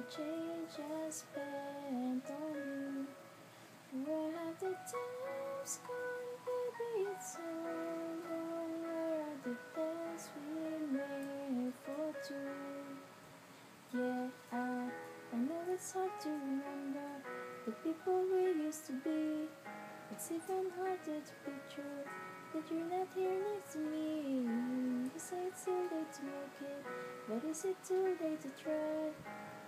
change I spent on you. Where have the times gone, baby? It's all gone. Where are the plans we made for two? Yeah, I know it's hard to remember the people we used to be. It's even harder to picture that you're not here next to me. You say it's too late to make it, but is it too late to try?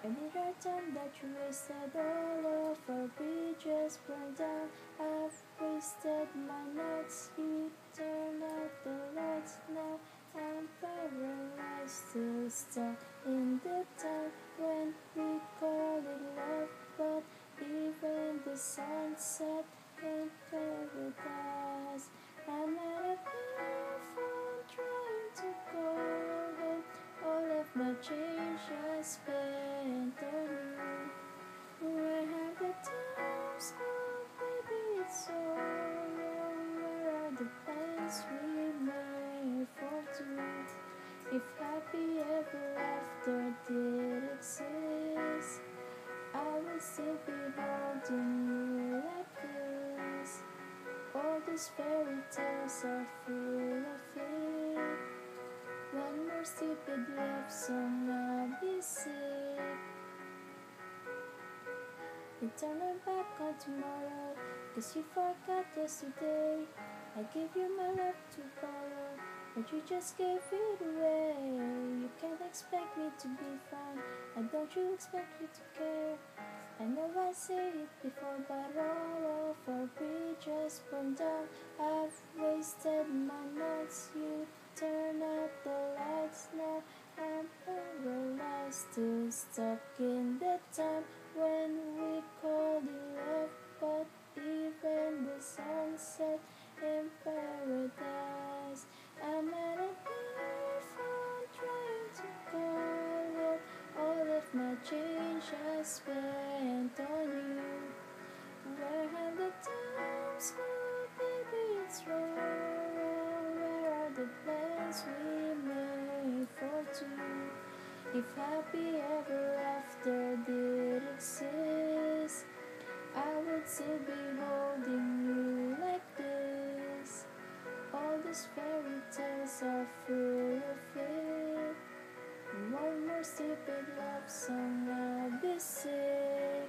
And in our time that you wasted, all of our bridges burned down. I've wasted my nights, you turn out the lights. Now I'm paralyzed, still stuck in the time when we call it love. But even the sunset in paradise, I'm at a payphone trying to call it. All of my change I spent on you. Where have the times gone, baby? It's so wrong. Where are the plans we made for two? If happy ever after did exist, I would still be holding you like this. All these fairy tales are full of it. One more stupid love song, I'll be sick. You turn our back on tomorrow, 'cause you forgot yesterday. I gave you my love to borrow, but you just gave it away. You can't expect me to be fine, and don't you expect me to care. I know I said it before, but all of our bridges burned down. I've wasted my nights, you turn out the lights. Now I'm paralyzed, still stuck in the time when we called it love. But even the sunset in paradise, I'm at a payphone trying to call it. All of my change I spent on you. Where have the times gone, baby? It's wrong. Where are the plans we made for two? If happy ever after did exist, I would still be holding you like this. All these fairy tales are full of it. One more stupid love song, I'll be sick.